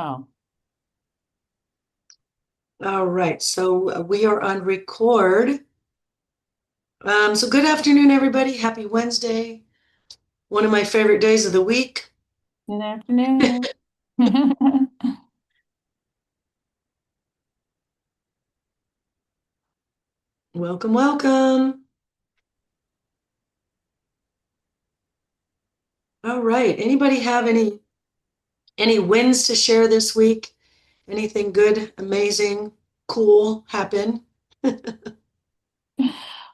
Oh, All right, so we are on record. So good afternoon, everybody. Happy Wednesday, one of my favorite days of the week. good afternoon. Welcome, welcome. All right, anybody have any wins to share this week? Anything good, amazing, cool happen?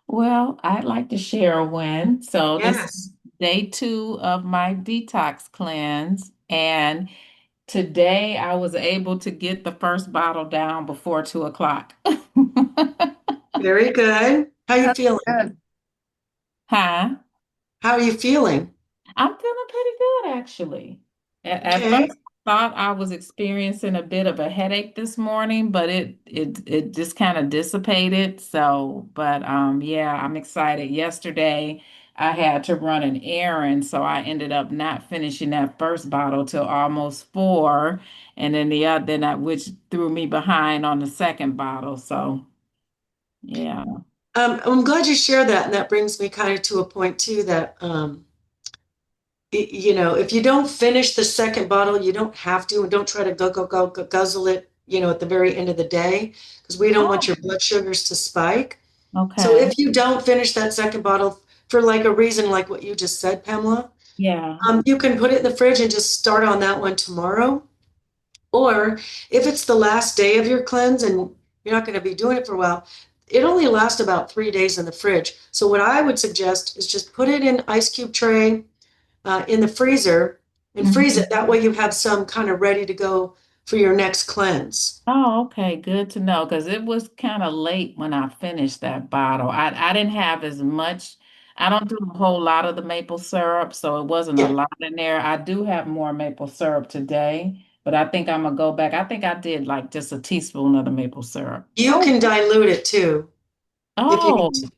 Well, I'd like to share a win. So this is Yes. day two of my detox cleanse, and today I was able to get the first bottle down before 2 o'clock. Very good. How you That's feeling? good. Huh? How are you feeling? I'm feeling pretty good actually. At Okay. first, I thought I was experiencing a bit of a headache this morning, but it just kind of dissipated. So, but yeah, I'm excited. Yesterday, I had to run an errand, so I ended up not finishing that first bottle till almost 4, and then which threw me behind on the second bottle. So, yeah. I'm glad you shared that, and that brings me kind of to a point too that if you don't finish the second bottle, you don't have to, and don't try to go guzzle it, at the very end of the day, because we don't want Oh, your blood sugars to spike. So okay. if you don't finish that second bottle for like a reason like what you just said, Pamela, Yeah. you can put it in the fridge and just start on that one tomorrow. Or if it's the last day of your cleanse and you're not going to be doing it for a while, it only lasts about 3 days in the fridge. So what I would suggest is just put it in ice cube tray in the freezer and freeze it. Mhm. That way you have some kind of ready to go for your next cleanse. Oh, okay, good to know because it was kind of late when I finished that bottle. I didn't have as much. I don't do a whole lot of the maple syrup, so it wasn't a Yeah, lot in there. I do have more maple syrup today, but I think I'm gonna go back. I think I did like just a teaspoon of the maple syrup. you Oh, can dilute it too if you need Oh, to.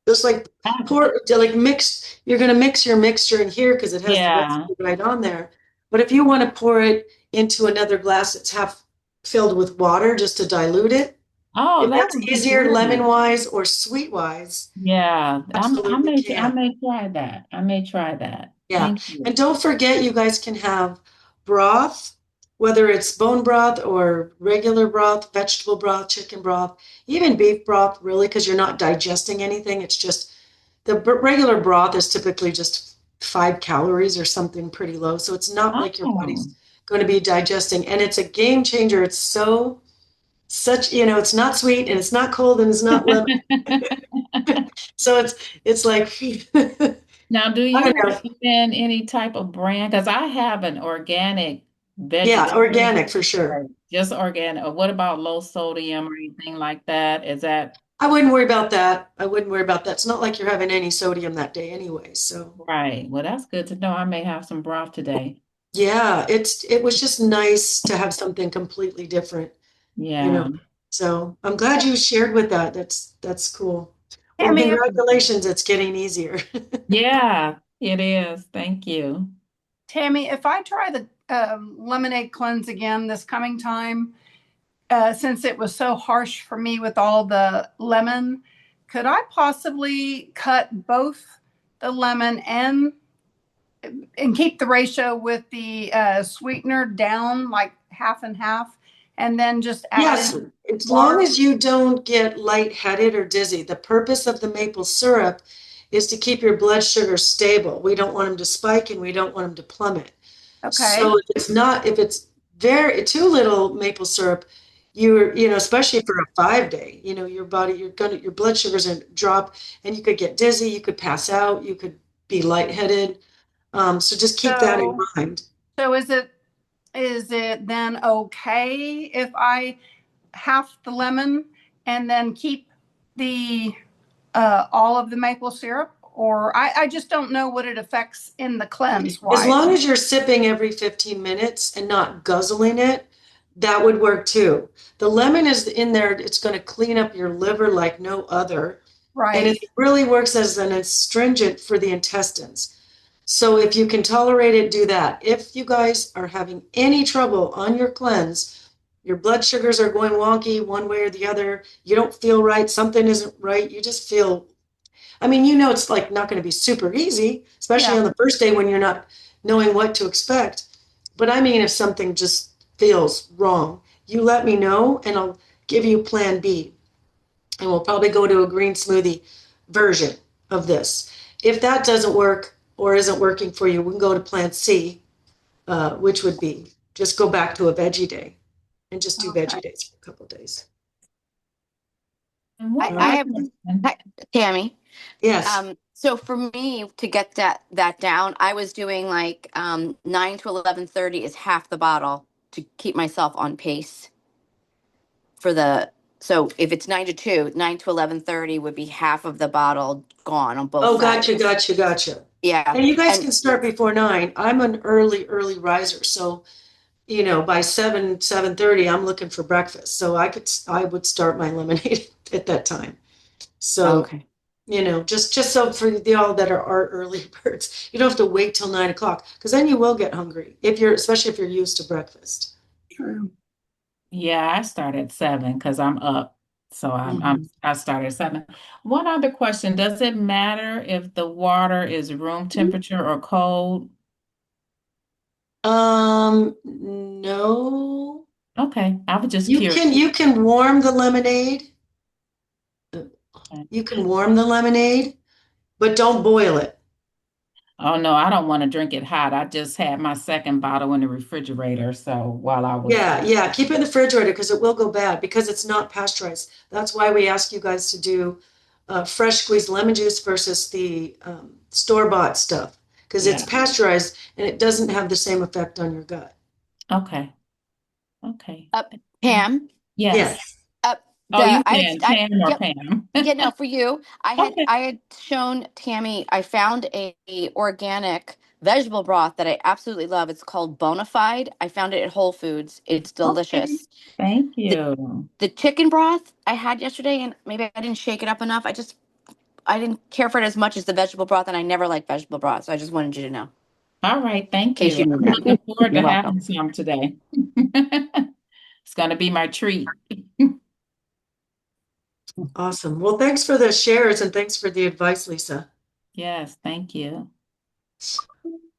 Just like I- pour, like mix, you're going to mix your mixture in here because it has the yeah. recipe right on there. But if you want to pour it into another glass that's half filled with water just to dilute it, Oh, if that that's would be easier lemon great. wise or sweet wise, Yeah, absolutely I can. may try that. I may try that. Yeah. Thank you. And don't forget, you guys can have broth, whether it's bone broth or regular broth, vegetable broth, chicken broth, even beef broth, really, because you're not digesting anything. It's just the regular broth is typically just 5 calories or something pretty low. So it's not like your Oh. body's going to be digesting. And it's a game changer. It's such, it's not sweet and it's not cold and it's not lemon. So it's like, Now, do I don't you know. recommend any type of brand? Because I have an organic Yeah, vegetarian, organic for sure. or just organic. Or what about low sodium or anything like that? Is that I wouldn't worry about that. I wouldn't worry about that. It's not like you're having any sodium that day anyway. So right? Well, that's good to know. I may have some broth today. yeah, it was just nice to have something completely different, you know. Yeah. So I'm glad you shared with that. That's cool. Well, Tammy, congratulations, it's getting easier. Yeah, it is. Thank you. if I try the lemonade cleanse again this coming time, since it was so harsh for me with all the lemon, could I possibly cut both the lemon and keep the ratio with the sweetener down like half and half, and then just add Yes, in as long water? as you don't get lightheaded or dizzy. The purpose of the maple syrup is to keep your blood sugar stable. We don't want them to spike and we don't want them to plummet. Okay. So if it's very too little maple syrup, especially for a 5 day, your blood sugars are drop and you could get dizzy, you could pass out, you could be lightheaded. So just keep that in So, mind. so is it then okay if I half the lemon and then keep the all of the maple syrup? Or I just don't know what it affects in the cleanse As wise. long as you're sipping every 15 minutes and not guzzling it, that would work too. The lemon is in there, it's going to clean up your liver like no other. And it Right. really works as an astringent for the intestines. So if you can tolerate it, do that. If you guys are having any trouble on your cleanse, your blood sugars are going wonky one way or the other, you don't feel right, something isn't right, you just feel, I mean, it's like not going to be super easy, especially Yeah. on the first day when you're not knowing what to expect. But I mean, if something just feels wrong, you let me know and I'll give you plan B. And we'll probably go to a green smoothie version of this. If that doesn't work or isn't working for you, we can go to plan C, which would be just go back to a veggie day and just do Okay. veggie days for a couple of days. And I, one All I other right. have question. hi, Tammy. Yes. So for me to get that down, I was doing like 9 to 11:30 is half the bottle to keep myself on pace for the. So if it's 9 to 2, 9 to 11:30 would be half of the bottle gone on both Oh, gotcha, sides. gotcha, gotcha. Yeah, And you guys and can start before 9. I'm an early riser, so by 7:30, I'm looking for breakfast. So I would start my lemonade at that time. So, okay. just so for y'all that are our early birds, you don't have to wait till 9 o'clock because then you will get hungry especially if you're used to breakfast. True. Yeah, I start at 7 because I'm up. So Mhm. I start at 7. One other question, does it matter if the water is room temperature or cold? No. Okay, I was just You curious. can you can warm the lemonade. Okay. You can warm the lemonade, but don't boil it. Oh no, I don't want to drink it hot. I just had my second bottle in the refrigerator. So while I was, Yeah, yeah. Keep it in the refrigerator because it will go bad because it's not pasteurized. That's why we ask you guys to do fresh squeezed lemon juice versus the store-bought stuff because it's yeah. pasteurized and it doesn't have the same effect on your gut. Okay. Okay. Uh, Pam, Yes. Yes. uh, Oh, the you saying Tam or yep. Pam? Yeah, no, for you, Okay. I had shown Tammy. I found a organic vegetable broth that I absolutely love. It's called Bonafide. I found it at Whole Foods. It's Okay. delicious. Thank The you. the chicken broth I had yesterday, and maybe I didn't shake it up enough. I didn't care for it as much as the vegetable broth, and I never like vegetable broth. So I just wanted you to know, in All right. Thank case you. you knew I'm looking that. forward to You're having welcome. some today. It's going to be my treat. Awesome. Well, thanks for the shares and thanks for the advice, Lisa. Yes. Thank you.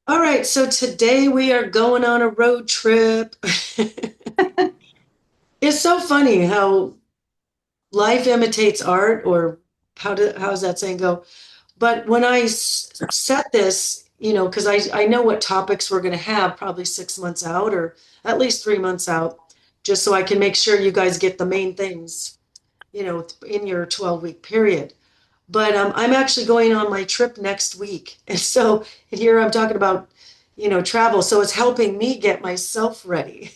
All right, so today we are going on a road trip. It's so funny how life imitates art, or how's that saying go? But when I set this, because I know what topics we're going to have probably 6 months out or at least 3 months out, just so I can make sure you guys get the main things, in your 12-week period. But I'm actually going on my trip next week. And so here I'm talking about, travel. So it's helping me get myself ready.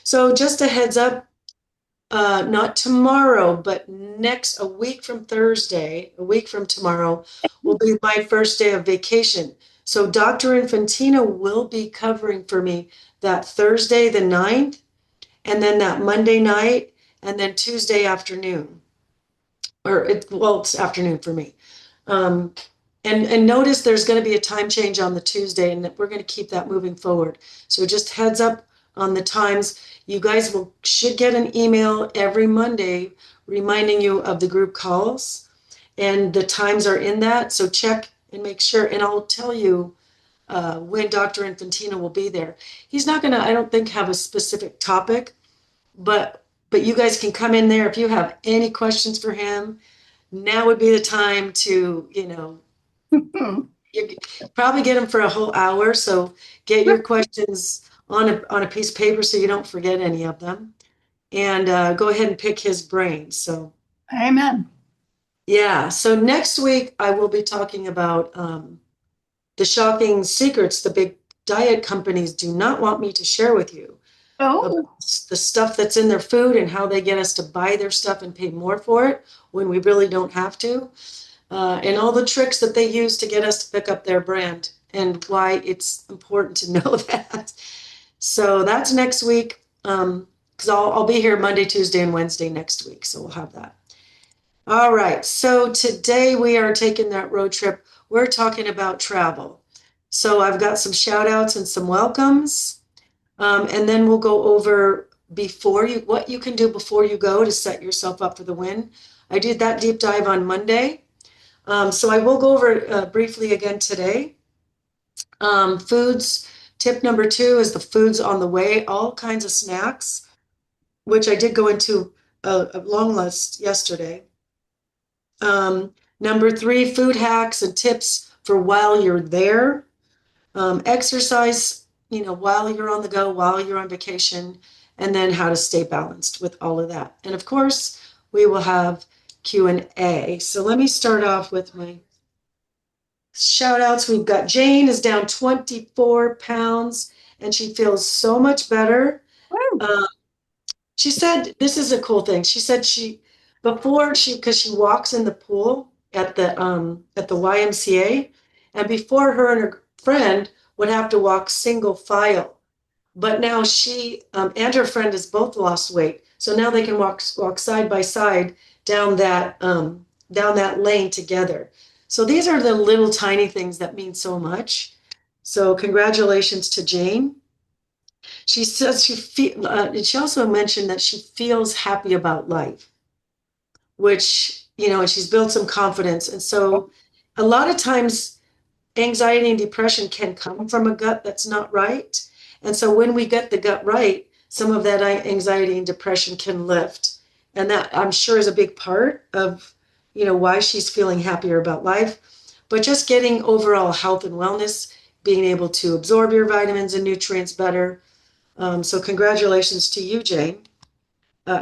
So just a heads up, not tomorrow, but a week from Thursday, a week from tomorrow, will be my first day of vacation. So Dr. Infantino will be covering for me that Thursday, the 9th, and then that Monday night, and then Tuesday afternoon. It's afternoon for me. Um, and notice there's going to be a time change on the Tuesday, and we're going to keep that moving forward. So just heads up on the times. You guys should get an email every Monday reminding you of the group calls, and the times are in that. So check and make sure, and I'll tell you when Dr. Infantino will be there. He's not going to, I don't think, have a specific topic, but you guys can come in there if you have any questions for him. Now would be the time to, you probably get him for a whole hour. So get your questions on a piece of paper so you don't forget any of them. And go ahead and pick his brain. So, Amen. yeah. So next week, I will be talking about the shocking secrets the big diet companies do not want me to share with you about Oh, the stuff that's in their food and how they get us to buy their stuff and pay more for it when we really don't have to. And all the tricks that they use to get us to pick up their brand and why it's important to know that. So that's next week. Because I'll be here Monday, Tuesday, and Wednesday next week. So we'll have that. All right. So today we are taking that road trip. We're talking about travel. So I've got some shout outs and some welcomes. And then we'll go over what you can do before you go to set yourself up for the win. I did that deep dive on Monday. So I will go over briefly again today. Foods, tip number 2 is the foods on the way, all kinds of snacks, which I did go into a long list yesterday. Number 3, food hacks and tips for while you're there. Exercise, while you're on the go, while you're on vacation, and then how to stay balanced with all of that. And of course, we will have Q&A. So let me start off with my shout outs. We've got Jane is down 24 pounds and she feels so much better. Woo. She said, this is a cool thing. She said because she walks in the pool at the YMCA, and before her and her friend would have to walk single file. But now she and her friend has both lost weight. So now they can walk side by side down that lane together. So these are the little tiny things that mean so much. So congratulations to Jane. She says she also mentioned that she feels happy about life, which, and she's built some confidence. And so a lot of times anxiety and depression can come from a gut that's not right. And so when we get the gut right, some of that anxiety and depression can lift. And that I'm sure is a big part of, why she's feeling happier about life. But just getting overall health and wellness, being able to absorb your vitamins and nutrients better. So congratulations to you, Jane.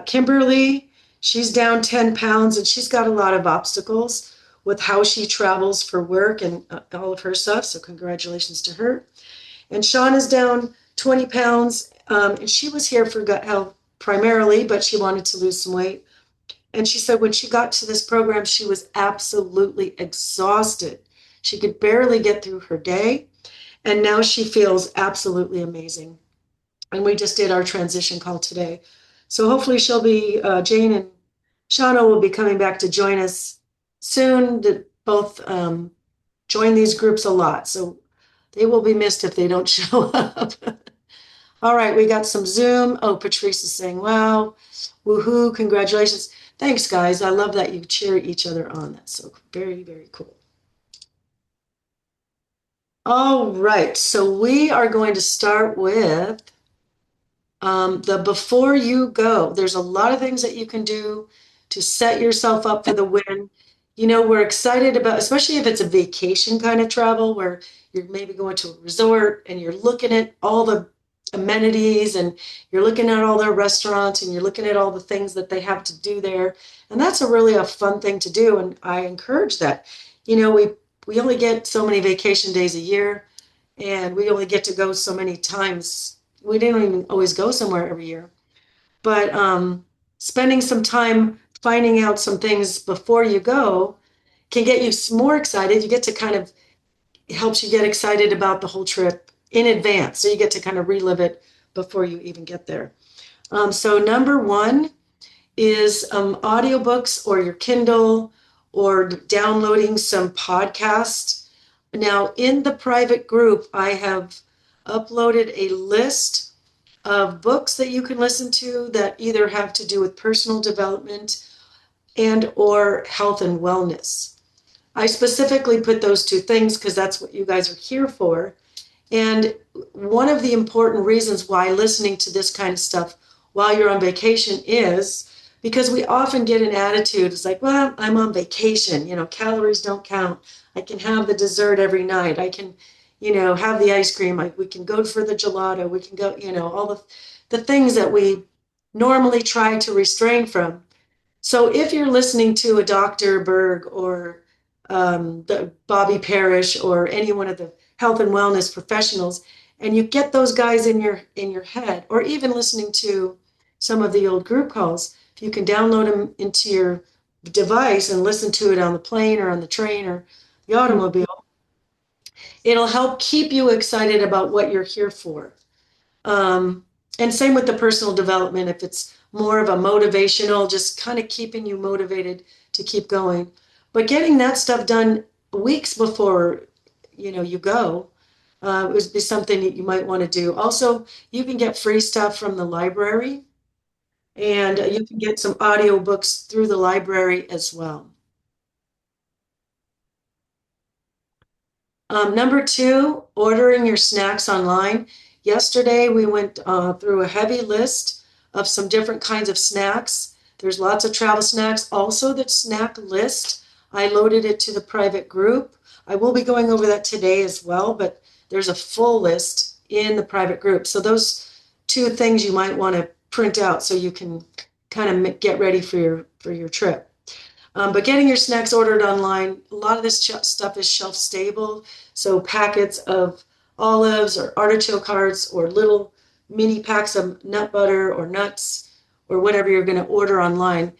Kimberly, she's down 10 pounds and she's got a lot of obstacles with how she travels for work and all of her stuff. So congratulations to her. And Sean is down 20 pounds. And she was here for gut health primarily, but she wanted to lose some weight. And she said when she got to this program, she was absolutely exhausted. She could barely get through her day. And now she feels absolutely amazing. And we just did our transition call today. So hopefully Jane and Shauna will be coming back to join us soon. To both join these groups a lot. So they will be missed if they don't show up. All right, we got some Zoom. Oh, Patrice is saying, wow, woohoo, congratulations. Thanks, guys. I love that you cheer each other on. That's so very, very cool. All right, so we are going to start with the before you go. There's a lot of things that you can do to set yourself up for the win. We're excited about, especially if it's a vacation kind of travel where you're maybe going to a resort and you're looking at all the amenities and you're looking at all their restaurants and you're looking at all the things that they have to do there. And that's a fun thing to do. And I encourage that. We only get so many vacation days a year and we only get to go so many times. We didn't even always go somewhere every year. But spending some time finding out some things before you go can get you more excited. You get to it helps you get excited about the whole trip in advance. So you get to kind of relive it before you even get there. So number 1 is audiobooks or your Kindle or downloading some podcasts. Now, in the private group, I have uploaded a list of books that you can listen to that either have to do with personal development and or health and wellness. I specifically put those 2 things because that's what you guys are here for. And one of the important reasons why listening to this kind of stuff while you're on vacation is because we often get an attitude. It's like, well, I'm on vacation, calories don't count. I can have the dessert every night. I can, have the ice cream. We can go for the gelato. We can go, all the things that we normally try to restrain from. So if you're listening to a Dr. Berg or the Bobby Parrish or any one of the health and wellness professionals, and you get those guys in your head, or even listening to some of the old group calls, if you can download them into your device and listen to it on the plane or on the train or the automobile, it'll help keep you excited about what you're here for. And same with the personal development, if it's more of a motivational, just kind of keeping you motivated to keep going. But getting that stuff done weeks before, you go, would be something that you might want to do. Also, you can get free stuff from the library, and you can get some audiobooks through the library as well. Number two, ordering your snacks online. Yesterday, we went through a heavy list of some different kinds of snacks. There's lots of travel snacks. Also, the snack list, I loaded it to the private group. I will be going over that today as well, but there's a full list in the private group. So those two things you might want to print out so you can kind of get ready for your trip. But getting your snacks ordered online, a lot of this stuff is shelf stable. So packets of olives or artichoke hearts or little mini packs of nut butter or nuts or whatever you're going to order online,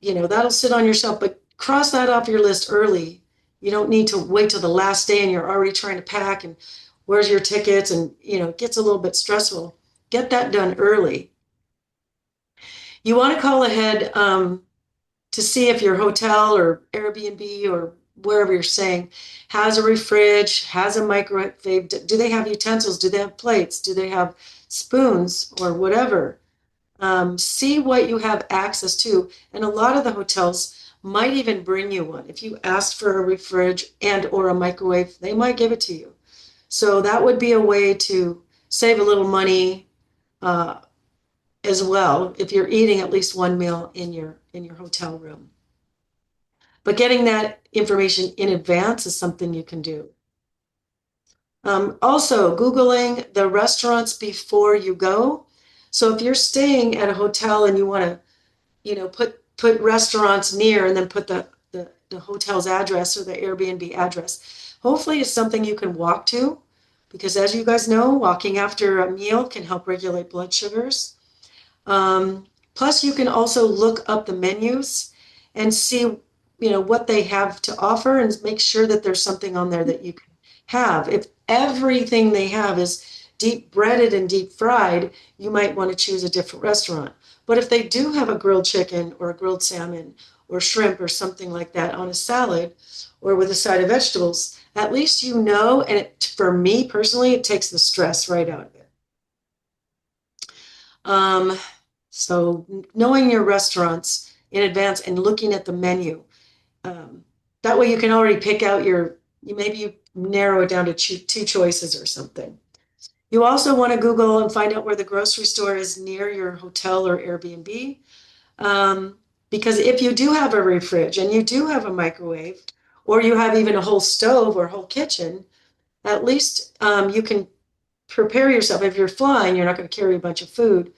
that'll sit on your shelf, but cross that off your list early. You don't need to wait till the last day and you're already trying to pack and where's your tickets, and it gets a little bit stressful. Get that done early. You want to call ahead to see if your hotel or Airbnb or wherever you're staying has a fridge, has a microwave. Do they have utensils? Do they have plates? Do they have spoons or whatever? See what you have access to. And a lot of the hotels might even bring you one. If you ask for a fridge and or a microwave, they might give it to you. So that would be a way to save a little money uh, as well if you're eating at least one meal in your hotel room. But getting that information in advance is something you can do. Also, Googling the restaurants before you go. So if you're staying at a hotel and you want to, put restaurants near and then put the hotel's address or the Airbnb address, hopefully it's something you can walk to, because as you guys know, walking after a meal can help regulate blood sugars. Plus, you can also look up the menus and see, what they have to offer and make sure that there's something on there that you can have. If everything they have is deep breaded and deep fried, you might want to choose a different restaurant. But if they do have a grilled chicken or a grilled salmon or shrimp or something like that on a salad or with a side of vegetables, at least and for me personally, it takes the stress right out of it. So knowing your restaurants in advance and looking at the menu, that way you can already pick out maybe you narrow it down to two choices or something. You also want to Google and find out where the grocery store is near your hotel or Airbnb. Because if you do have a fridge and you do have a microwave, or you have even a whole stove or whole kitchen, at least you can prepare yourself. If you're flying, you're not going to carry a bunch of food.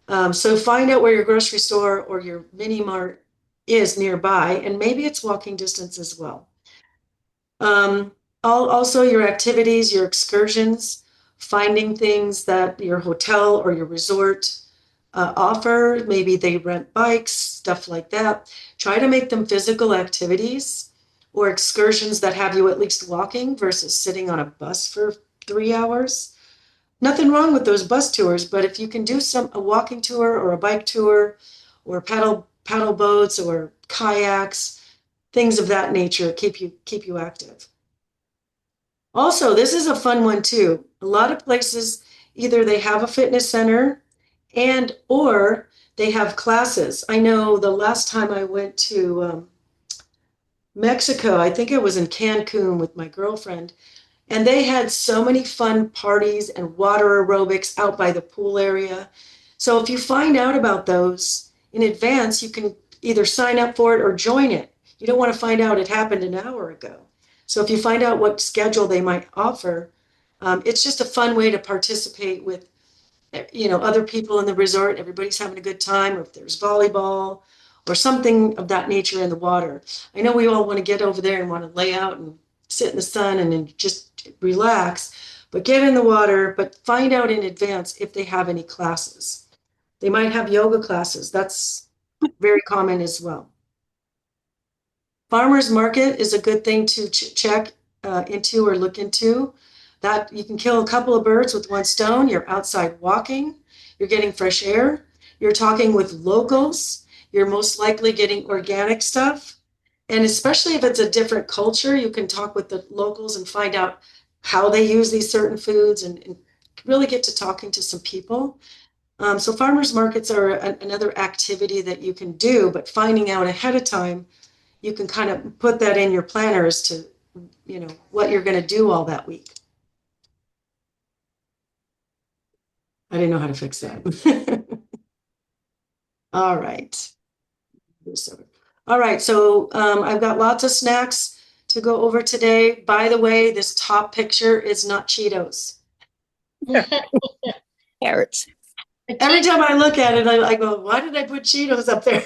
So find out where your grocery store or your mini mart is nearby, and maybe it's walking distance as well. Also your activities, your excursions, finding things that your hotel or your resort offer. Maybe they rent bikes, stuff like that. Try to make them physical activities or excursions that have you at least walking versus sitting on a bus for 3 hours. Nothing wrong with those bus tours, but if you can do a walking tour or a bike tour or paddle boats or kayaks, things of that nature, keep you active. Also, this is a fun one too. A lot of places either they have a fitness center and or they have classes. I know the last time I went to Mexico, I think it was in Cancun with my girlfriend, and they had so many fun parties and water aerobics out by the pool area. So if you find out about those in advance, you can either sign up for it or join it. You don't want to find out it happened an hour ago. So if you find out what schedule they might offer, it's just a fun way to participate with, other people in the resort. Everybody's having a good time, or if there's volleyball or something of that nature in the water. I know we all want to get over there and want to lay out and sit in the sun and then just relax, but get in the water, but find out in advance if they have any classes. They might have yoga classes. That's very common as well. Farmers market is a good thing to check into or look into. That you can kill a couple of birds with one stone. You're outside walking, you're getting fresh air, you're talking with locals, you're most likely getting organic stuff. And especially if it's a different culture, you can talk with the locals and find out how they use these certain foods and really get to talking to some people. So farmers markets are another activity that you can do, but finding out ahead of time, you can kind of put that in your planner as to, what you're going to do all that week. I didn't know how to fix that. All right. All right, so I've got lots of snacks to go over today. By the way, this top picture is not Cheetos. Carrots. Every time I look at it, I go, why did I put Cheetos up there?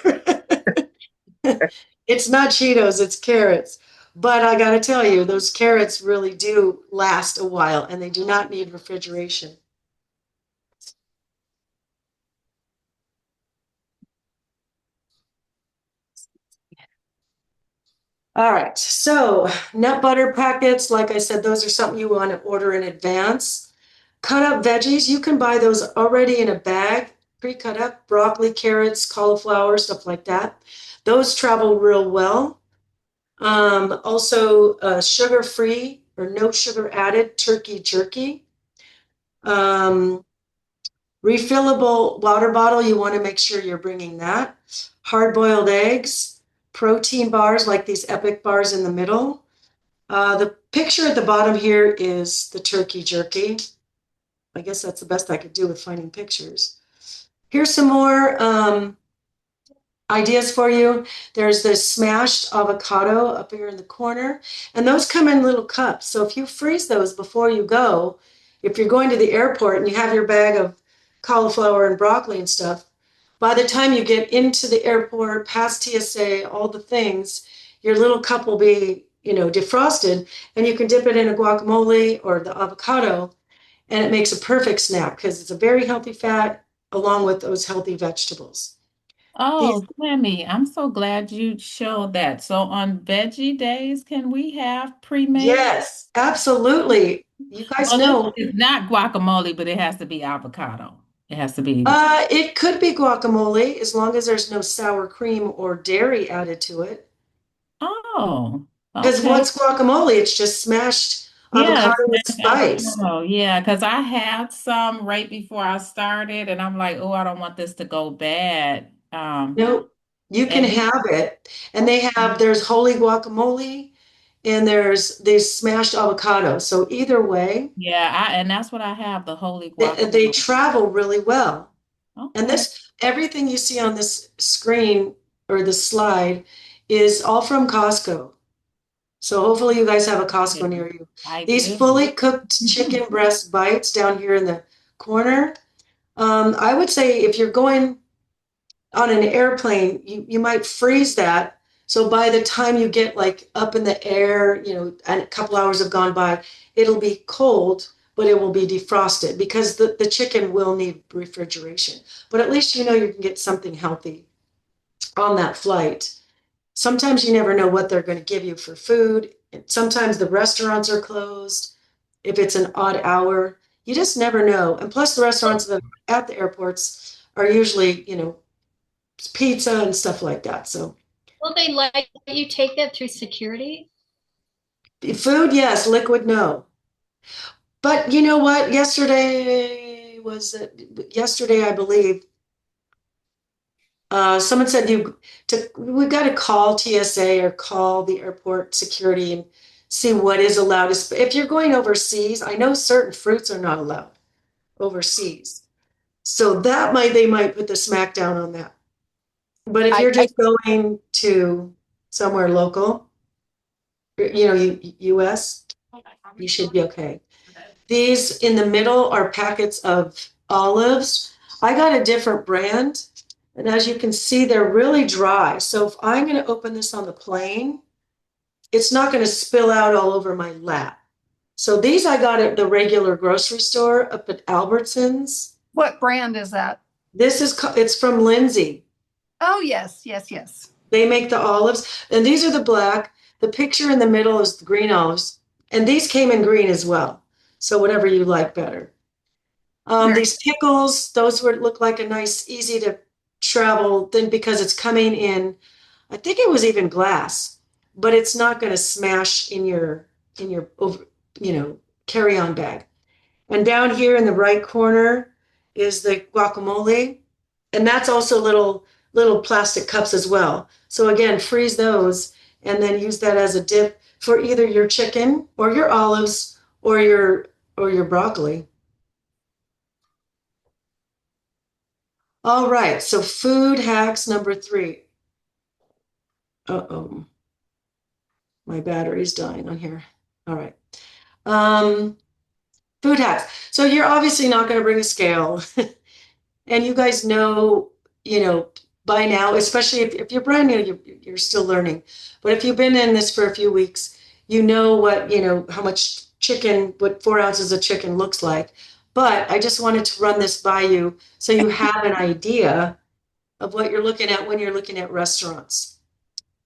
It's not Cheetos, it's carrots. But I got to tell you, those carrots really do last a while and they do not need refrigeration. All right, so nut butter packets, like I said, those are something you want to order in advance. Cut up veggies, you can buy those already in a bag, pre-cut up, broccoli, carrots, cauliflower, stuff like that. Those travel real well. Also, sugar-free or no sugar added turkey jerky. Um, Refillable water bottle, you want to make sure you're bringing that. Hard-boiled eggs, protein bars like these Epic bars in the middle. The picture at the bottom here is the turkey jerky. I guess that's the best I could do with finding pictures. Here's some more ideas for you. There's this smashed avocado up here in the corner, and those come in little cups. So if you freeze those before you go, if you're going to the airport and you have your bag of cauliflower and broccoli and stuff, by the time you get into the airport, past TSA, all the things, your little cup will be, defrosted, and you can dip it in a guacamole or the avocado, and it makes a perfect snack because it's a very healthy fat along with those healthy vegetables. These Oh, Tammy, I'm so glad you showed that. So on veggie days, can we have pre-made? Yes, absolutely. You guys Well, know, it's not guacamole, but it has to be avocado. It has to be. it could be guacamole as long as there's no sour cream or dairy added to it. Oh, Because okay. what's guacamole? It's just smashed Yeah, avocado with smashed spice. avocado. Yeah, because I had some right before I started, and I'm like, oh, I don't want this to go bad. No, you can And it, have it. And there's holy guacamole and there's these smashed avocados. So either way, yeah, and that's what I have, the holy they guacamole. travel really well. And Okay. everything you see on this screen or the slide is all from Costco. So hopefully you guys have a Costco near you. I These do. fully cooked chicken breast bites down here in the corner. I would say if you're going on an airplane, you might freeze that. So by the time you get like up in the air, and a couple hours have gone by, it'll be cold, but it will be defrosted because the chicken will need refrigeration. But at least you can get something healthy on that flight. Sometimes you never know what they're going to give you for food. Sometimes the restaurants are closed. If it's an odd hour, you just never know. And plus, the restaurants that are at the airports are usually, pizza and stuff like that. So, Will they let you take that through security? food, yes, liquid, no. But you know what? Yesterday, I believe, someone said we've got to call TSA or call the airport security and see what is allowed. If you're going overseas, I know certain fruits are not allowed overseas. So they might put the smackdown on that. But if I, you're I just going to somewhere local, US, you should be okay. These in the middle are packets of olives. I got a different brand, and as you can see, they're really dry. So if I'm going to open this on the plane, it's not going to spill out all over my lap. So these I got at the regular grocery store up at Albertsons. What brand is that? It's from Lindsay. Oh, yes, yes, yes. They make the olives, and these are the black. The picture in the middle is the green olives, and these came in green as well. So whatever you like better. Very. These pickles, those would look like a nice, easy to travel thing because it's coming in. I think it was even glass, but it's not going to smash in your over, carry-on bag. And down here in the right corner is the guacamole. And that's also little plastic cups as well. So again, freeze those and then use that as a dip for either your chicken or your olives or your broccoli. All right, so food hacks number 3. Uh-oh, my battery's dying on here. All right. Food hacks. So you're obviously not going to bring a scale. And you guys know, by now, especially if you're brand new, you're still learning. But if you've been in this for a few weeks, you know how much chicken, what 4 ounces of chicken looks like. But I just wanted to run this by you so you have an idea of what you're looking at when you're looking at restaurants.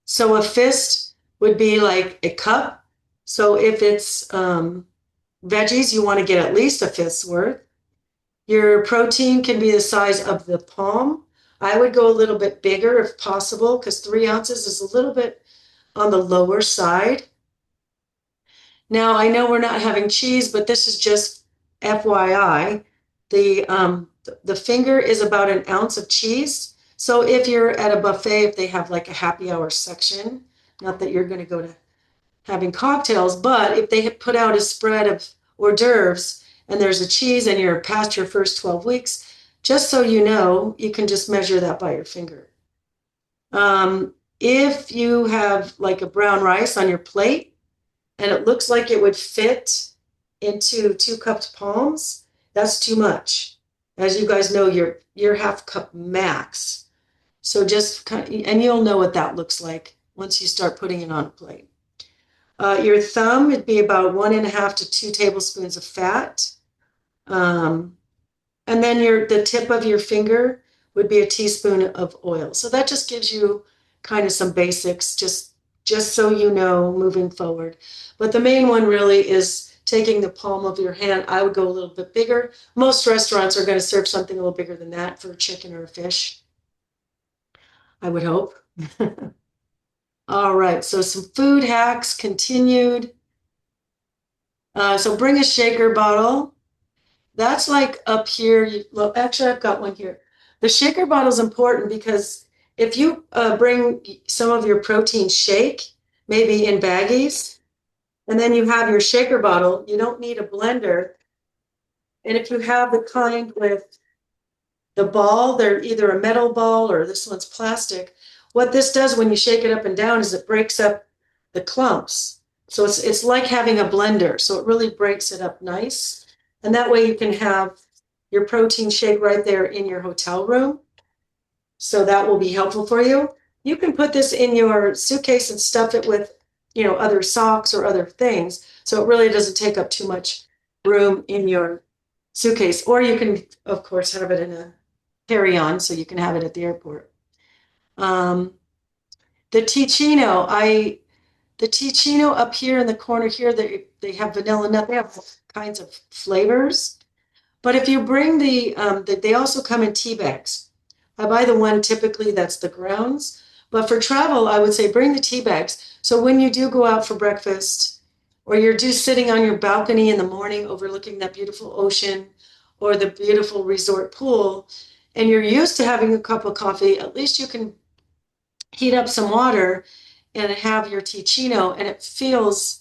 So a fist would be like a cup. So if it's veggies, you want to get at least a fist's worth. Your protein can be the size of the palm. I would go a little bit bigger if possible because 3 ounces is a little bit on the lower side. Now, I know we're not having cheese, but this is just FYI. The finger is about an ounce of cheese. So if you're at a buffet, if they have like a happy hour section, not that you're going to go to having cocktails, but if they put out a spread of hors d'oeuvres and there's a cheese and you're past your first 12 weeks, just so you know, you can just measure that by your finger. If you have like a brown rice on your plate and it looks like it would fit into 2 cupped palms, that's too much. As you guys know, you're half cup max. So just and you'll know what that looks like once you start putting it on a plate. Your thumb would be about 1.5 to 2 tablespoons of fat. And then the tip of your finger would be a teaspoon of oil. So that just gives you kind of some basics, just so you know moving forward. But the main one really is taking the palm of your hand. I would go a little bit bigger. Most restaurants are going to serve something a little bigger than that for a chicken or a fish, I would hope. All right, so some food hacks continued. So bring a shaker bottle. That's like up here. Well, actually, I've got one here. The shaker bottle is important because if you bring some of your protein shake, maybe in baggies, and then you have your shaker bottle, you don't need a blender. And if you have the kind with the ball, they're either a metal ball or this one's plastic. What this does when you shake it up and down is it breaks up the clumps. So it's like having a blender. So it really breaks it up nice. And that way you can have your protein shake right there in your hotel room. So that will be helpful for you. You can put this in your suitcase and stuff it with, other socks or other things. So it really doesn't take up too much room in your suitcase. Or you can, of course, have it in a carry-on so you can have it at the airport. The Ticino, the Ticino up here in the corner here, they have vanilla nut. They have all kinds of flavors. But if you bring they also come in tea bags. I buy the one typically that's the grounds. But for travel, I would say bring the tea bags. So when you do go out for breakfast, or you're just sitting on your balcony in the morning overlooking that beautiful ocean or the beautiful resort pool, and you're used to having a cup of coffee, at least you can heat up some water and have your Ticino, and it feels,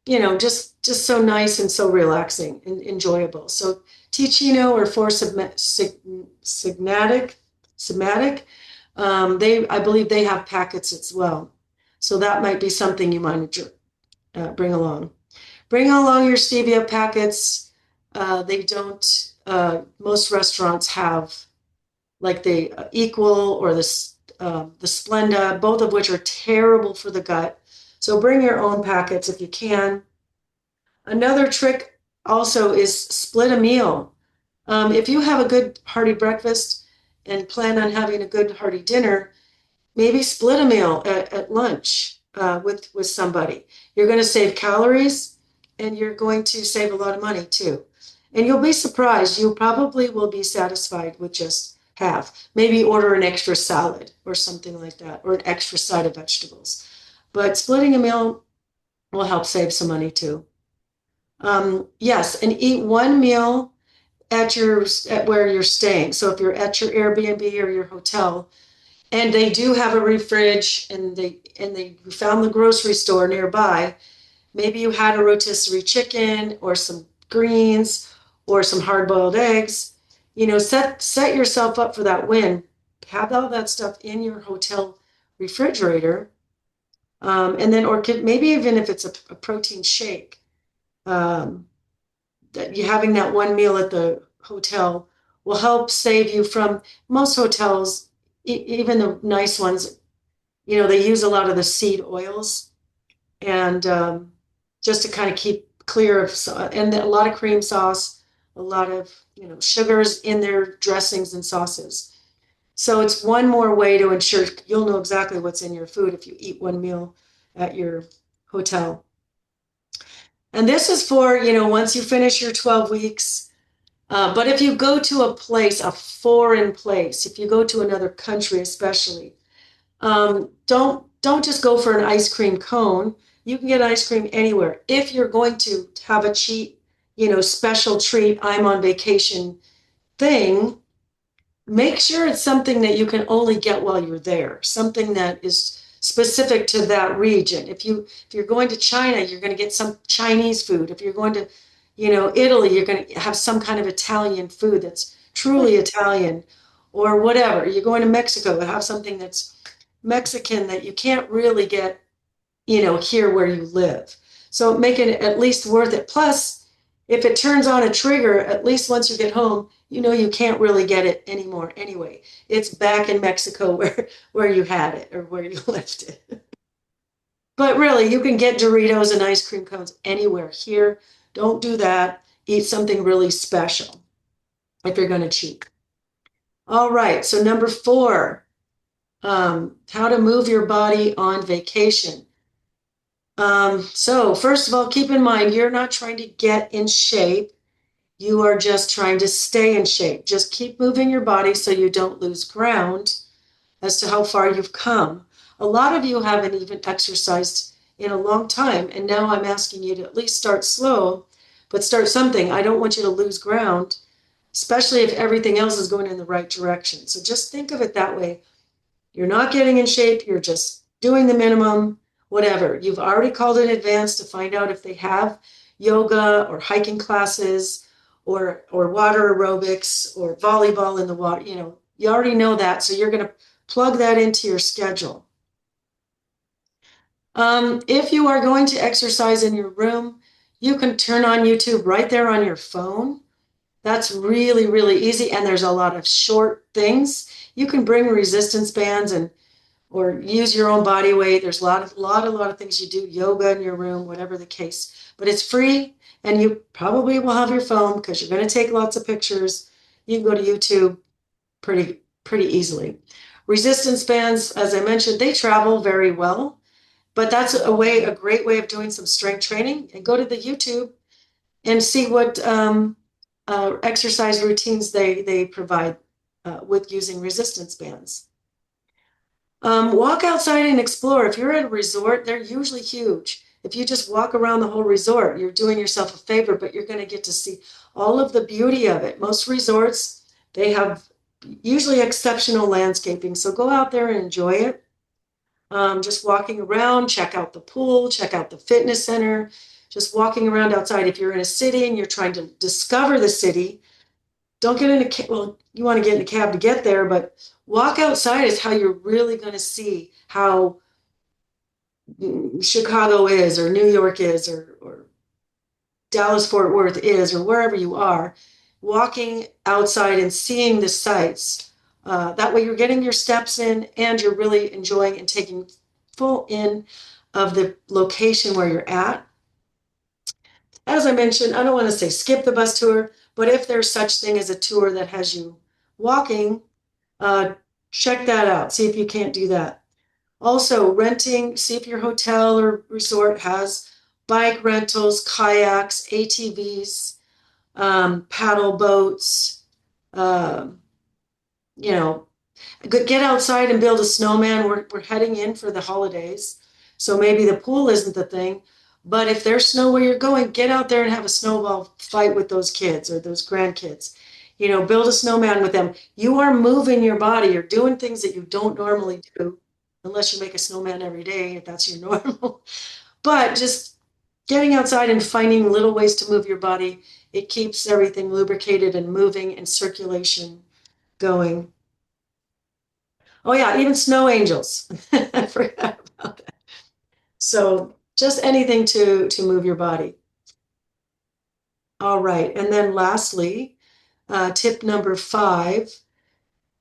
just so nice and so relaxing and enjoyable. So Ticino or Four Sigmatic, I believe they have packets as well. So that might be something you might bring along. Bring along your stevia packets. They don't, most restaurants have like the Equal or the Splenda, both of which are terrible for the gut. So bring your own packets if you can. Another trick also is split a meal. If you have a good hearty breakfast and plan on having a good hearty dinner, maybe split a meal at lunch with somebody. You're going to save calories and you're going to save a lot of money too. And you'll be surprised. You probably will be satisfied with just half. Maybe order an extra salad or something like that, or an extra side of vegetables. But splitting a meal will help save some money too. Yes, and eat one meal at where you're staying. So if you're at your Airbnb or your hotel, and they do have a refrige, and they found the grocery store nearby, maybe you had a rotisserie chicken or some greens or some hard-boiled eggs. Set yourself up for that win. Have all that stuff in your hotel refrigerator, and then or maybe even if it's a protein shake. Um, that you having that one meal at the hotel will help save you from most hotels, even the nice ones. They use a lot of the seed oils, and just to kind of keep clear of, and a lot of cream sauce, a lot of sugars in their dressings and sauces. So it's one more way to ensure you'll know exactly what's in your food if you eat one meal at your hotel. And this is for, once you finish your 12 weeks. But if you go to a place, a foreign place, if you go to another country, especially, don't just go for an ice cream cone. You can get ice cream anywhere. If you're going to have a cheat, special treat, I'm on vacation thing, make sure it's something that you can only get while you're there, something that is specific to that region. If you're going to China, you're going to get some Chinese food. If you're going to, Italy, you're going to have some kind of Italian food that's truly Italian, or whatever. You're going to Mexico, have something that's Mexican that you can't really get, here where you live. So make it at least worth it. Plus, if it turns on a trigger, at least once you get home, you can't really get it anymore anyway. It's back in Mexico where you had it or where you left it. But really, you can get Doritos and ice cream cones anywhere. Here, don't do that. Eat something really special if you're going to cheat. All right, so number 4, how to move your body on vacation. So first of all, keep in mind, you're not trying to get in shape. You are just trying to stay in shape. Just keep moving your body so you don't lose ground as to how far you've come. A lot of you haven't even exercised in a long time, and now I'm asking you to at least start slow, but start something. I don't want you to lose ground, especially if everything else is going in the right direction. So just think of it that way. You're not getting in shape, you're just doing the minimum, whatever. You've already called in advance to find out if they have yoga or hiking classes or water aerobics or volleyball in the water. You already know that, so you're going to plug that into your schedule. If you are going to exercise in your room, you can turn on YouTube right there on your phone. That's really, really easy, and there's a lot of short things. You can bring resistance bands and or use your own body weight. There's a lot of things you do, yoga in your room, whatever the case. But it's free, and you probably will have your phone because you're going to take lots of pictures. You can go to YouTube pretty easily. Resistance bands, as I mentioned, they travel very well, but that's a great way of doing some strength training. And go to the YouTube and see what exercise routines they provide with using resistance bands. Walk outside and explore. If you're at a resort, they're usually huge. If you just walk around the whole resort, you're doing yourself a favor, but you're going to get to see all of the beauty of it. Most resorts, they have usually exceptional landscaping. So go out there and enjoy it. Just walking around, check out the pool, check out the fitness center, just walking around outside. If you're in a city and you're trying to discover the city, don't get in a cab. Well, you want to get in a cab to get there, but walk outside is how you're really going to see how Chicago is, or New York is, or Dallas Fort Worth is, or wherever you are. Walking outside and seeing the sights. That way, you're getting your steps in, and you're really enjoying and taking full in of the location where you're at. As I mentioned, I don't want to say skip the bus tour, but if there's such thing as a tour that has you walking, uh, check that out. See if you can't do that. Also, renting, see if your hotel or resort has bike rentals, kayaks, ATVs, paddle boats. Um, you know, get outside and build a snowman. We're heading in for the holidays, so maybe the pool isn't the thing, But if there's snow where you're going, get out there and have a snowball fight with those kids or those grandkids. Build a snowman with them. You are moving your body. You're doing things that you don't normally do, unless you make a snowman every day, if that's your normal. But just getting outside and finding little ways to move your body, it keeps everything lubricated and moving and circulation going. Oh yeah, even snow angels. I forgot about that. So just anything to move your body. All right, and then lastly, tip number 5.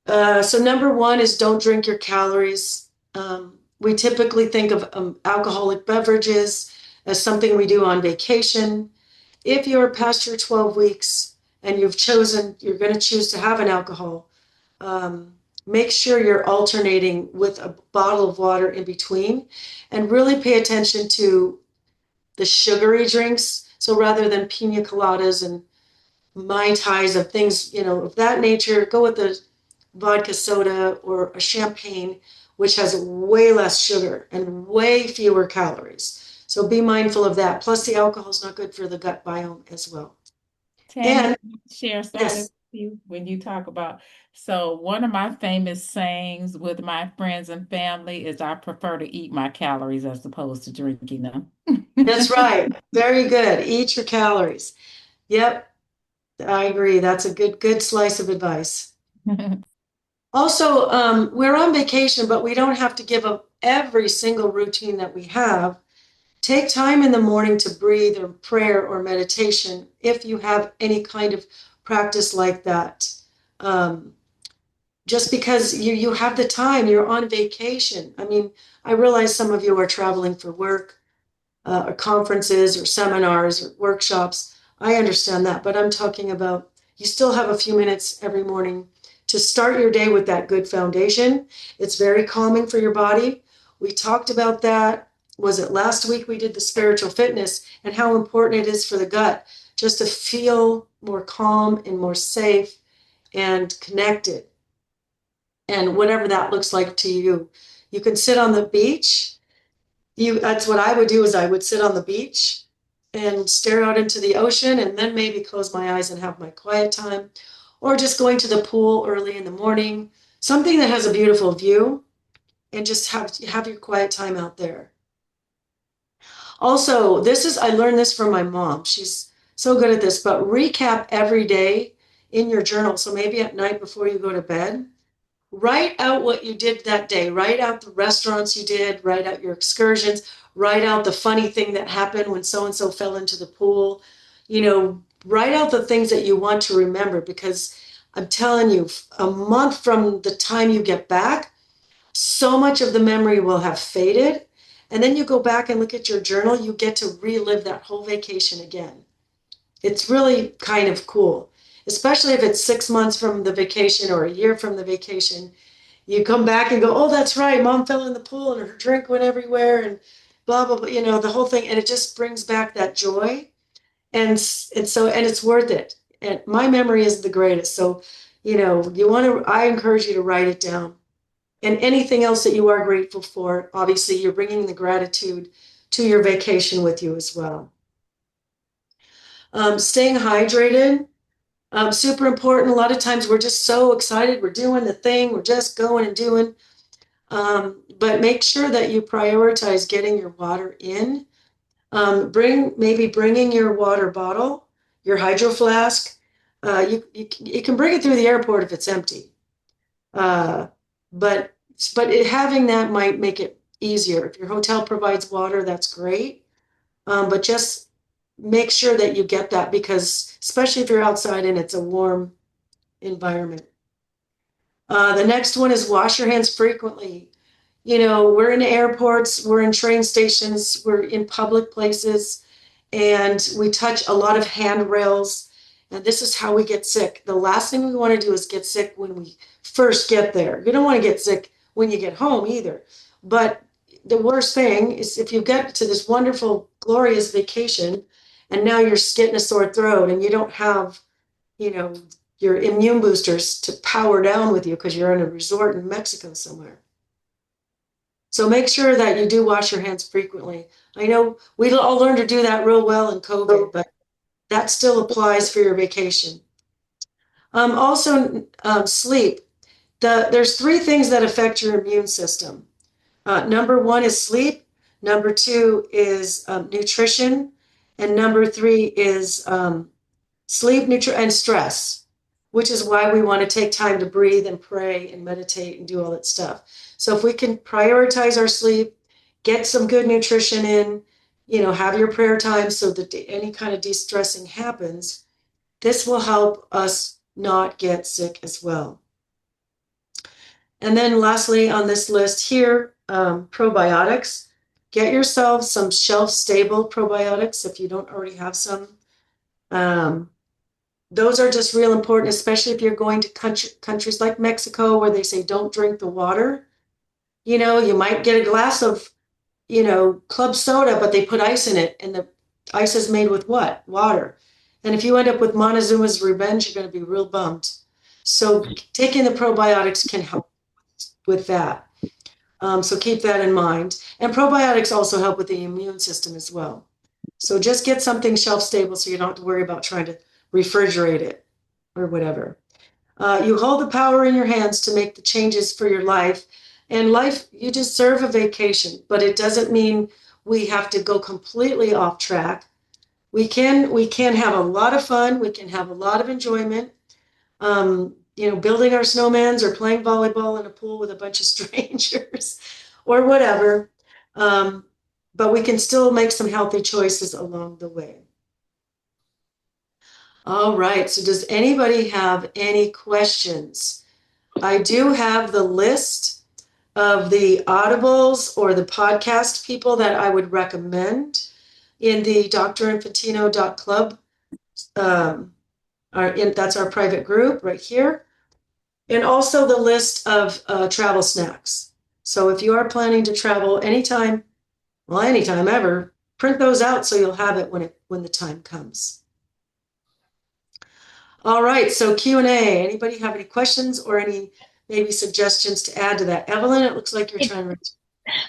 So number 1 is don't drink your calories. We typically think of alcoholic beverages as something we do on vacation. If you're past your 12 weeks and you're going to choose to have an alcohol, make sure you're alternating with a bottle of water in between, and really pay attention to the sugary drinks. So rather than pina coladas and Mai Tais of things, of that nature, go with the vodka soda or a champagne, which has way less sugar and way fewer calories. So be mindful of that. Plus, the alcohol is not good for the gut biome as well. Tammy, And can I share something with yes, you when you talk about? So, one of my famous sayings with my friends and family is I prefer to eat my calories as opposed to drinking them. that's right. Very good. Eat your calories. Yep, I agree. That's a good slice of advice. Also, we're on vacation, but we don't have to give up every single routine that we have. Take time in the morning to breathe or prayer or meditation if you have any kind of practice like that. Um, just because you have the time, you're on vacation. I mean, I realize some of you are traveling for work, or conferences or seminars or workshops. I understand that, but I'm talking about you still have a few minutes every morning to start your day with that good foundation. It's very calming for your body. We talked about that. Was it last week we did the spiritual fitness and how important it is for the gut just to feel more calm and more safe and connected, and whatever that looks like to you. You can sit on the beach. That's what I would do, is I would sit on the beach and stare out into the ocean and then maybe close my eyes and have my quiet time, or just going to the pool early in the morning, something that has a beautiful view, and just have your quiet time out there. Also, I learned this from my mom. She's so good at this, but recap every day in your journal. So maybe at night before you go to bed, write out what you did that day. Write out the restaurants you did, write out your excursions, write out the funny thing that happened when so and so fell into the pool. Write out the things that you want to remember, because I'm telling you, a month from the time you get back, so much of the memory will have faded. And then you go back and look at your journal, you get to relive that whole vacation again. It's really kind of cool, especially if it's 6 months from the vacation or a year from the vacation. You come back and go, oh, that's right, mom fell in the pool and her drink went everywhere and blah, blah, blah, the whole thing. And it just brings back that joy. And it's worth it. And my memory is the greatest. So, I encourage you to write it down. And anything else that you are grateful for, obviously, you're bringing the gratitude to your vacation with you as well. Staying hydrated, super important. A lot of times we're just so excited. We're doing the thing. We're just going and doing. But make sure that you prioritize getting your water in. Bringing your water bottle, your hydro flask. You can bring it through the airport if it's empty. Uh, but having that might make it easier. If your hotel provides water, that's great. But just make sure that you get that, because especially if you're outside and it's a warm environment. The next one is wash your hands frequently. We're in airports, we're in train stations, we're in public places, and we touch a lot of handrails. And this is how we get sick. The last thing we want to do is get sick when we first get there. You don't want to get sick when you get home either. But the worst thing is if you get to this wonderful, glorious vacation and now you're getting a sore throat and you don't have, you know, your immune boosters to power down with you because you're in a resort in Mexico somewhere. So make sure that you do wash your hands frequently. I know we all learned to do that real well in COVID, but that still applies for your vacation. Also, sleep. There's three things that affect your immune system. Number one is sleep. Number two is nutrition. And number three is sleep, and stress, which is why we want to take time to breathe and pray and meditate and do all that stuff. So if we can prioritize our sleep, get some good nutrition in, have your prayer time so that any kind of de-stressing happens, this will help us not get sick as well. And then lastly on this list here, probiotics. Get yourself some shelf-stable probiotics if you don't already have some. Those are just real important, especially if you're going to countries like Mexico where they say don't drink the water. You might get a glass of, club soda, but they put ice in it, and the ice is made with what? Water. And if you end up with Montezuma's Revenge, you're going to be real bummed. So taking the probiotics can help with that. So keep that in mind. And probiotics also help with the immune system as well. So just get something shelf stable so you don't have to worry about trying to refrigerate it or whatever. You hold the power in your hands to make the changes for your life. And life, you deserve a vacation, but it doesn't mean we have to go completely off track. We can have a lot of fun. We can have a lot of enjoyment. Building our snowmans or playing volleyball in a pool with a bunch of strangers or whatever. But we can still make some healthy choices along the way. All right, so does anybody have any questions? I do have the list of the audibles or the podcast people that I would recommend in the drinfantino.club. That's our private group right here. And also the list of travel snacks. So if you are planning to travel anytime ever, print those out so you'll have it when the time comes. All right, so Q&A. Anybody have any questions or any maybe suggestions to add to that? Evelyn, it looks like you're trying to.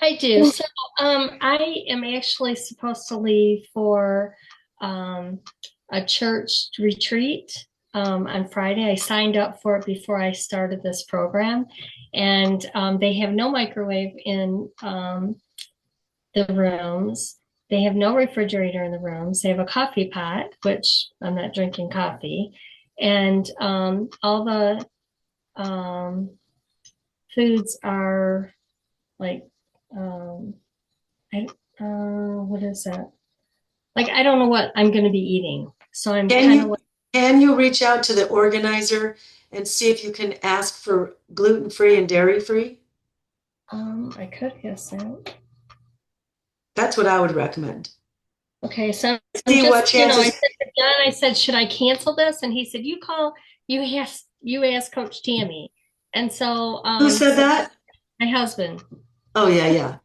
I do. So I am actually supposed to leave for a church retreat on Friday. I signed up for it before I started this program, and they have no microwave in the rooms. They have no refrigerator in the rooms. They have a coffee pot, which I'm not drinking coffee, and all the foods are like what is that? Like, I don't know what I'm going to be eating. So I'm kind of like, can you reach out to the organizer and see if you can ask for gluten-free and dairy-free? I could guess that. That's what I would recommend. Okay, so I'm See just, what chances. I said to John, I said, should I cancel this? And he said, you ask Coach Tammy. And so Who said that? my husband. Oh yeah.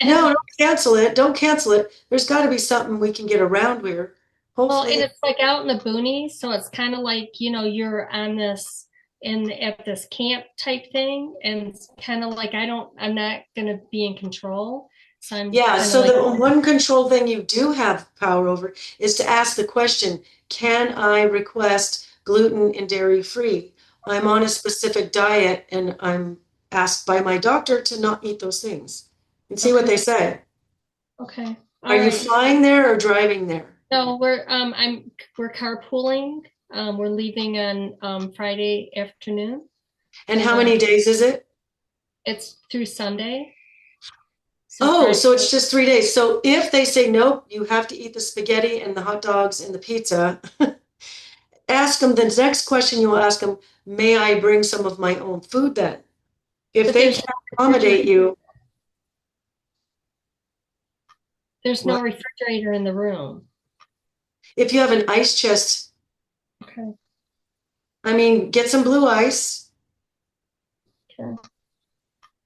No, don't cancel it. Don't cancel it. There's got to be something we can get around here. Well, Hopefully. and it's like out in the boonies, so it's kind of like, you're on this at this camp type thing, and it's kind of like I'm not gonna be in control. So I'm so like, the one control thing you do have power over is to ask the question, can I request gluten and dairy free? I'm on a specific diet and I'm asked by my doctor to not eat those things, and see what they say. Okay. Are you flying there or driving there? No, we're carpooling. We're leaving on Friday afternoon. And how many days is it? It's through Sunday. So it's just 3 days. So if they say, nope, you have to eat the spaghetti and the hot dogs and the pizza, ask them, the next question you will ask them, may I bring some of my own food then? If they can't accommodate you. There's no refrigerator in the room. If you have an ice chest, okay. I mean, get some blue ice. Okay.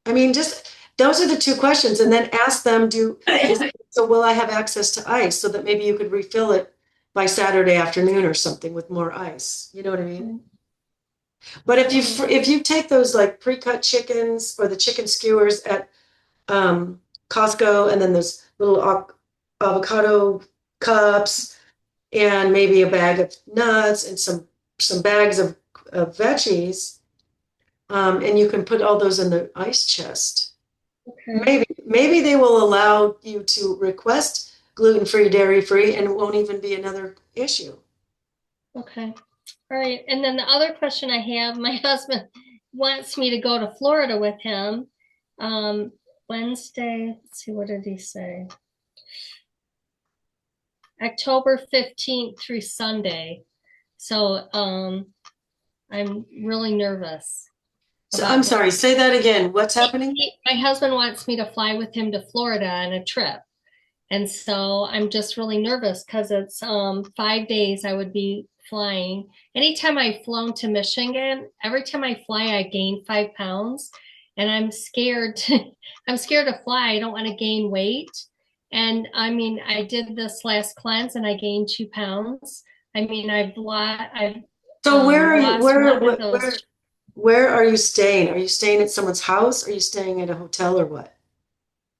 I mean, just those are the two questions, and then ask them, so will I have access to ice so that maybe you could refill it by Saturday afternoon or something with more ice. You know what I mean? But if you take those like pre-cut chickens or the chicken skewers at Costco, and then there's little avocado cups and maybe a bag of nuts and some bags of veggies. And you can put all those in the ice chest. Okay. Maybe they will allow you to request gluten-free, dairy-free, and it won't even be another issue. Okay. All right. And then the other question I have, my husband wants me to go to Florida with him. Wednesday, let's see, what did he say? October 15th through Sunday. So I'm really nervous So about I'm sorry, say that again. What's happening? My husband wants me to fly with him to Florida on a trip. And so I'm just really nervous because it's 5 days I would be flying. Anytime I've flown to Michigan, every time I fly, I gain 5 pounds. And I'm scared I'm scared to fly. I don't want to gain weight. And I mean, I did this last cleanse and I gained 2 pounds. I mean, I've So where are you, lost one of those. where are you staying? Are you staying at someone's house? Are you staying at a hotel or what?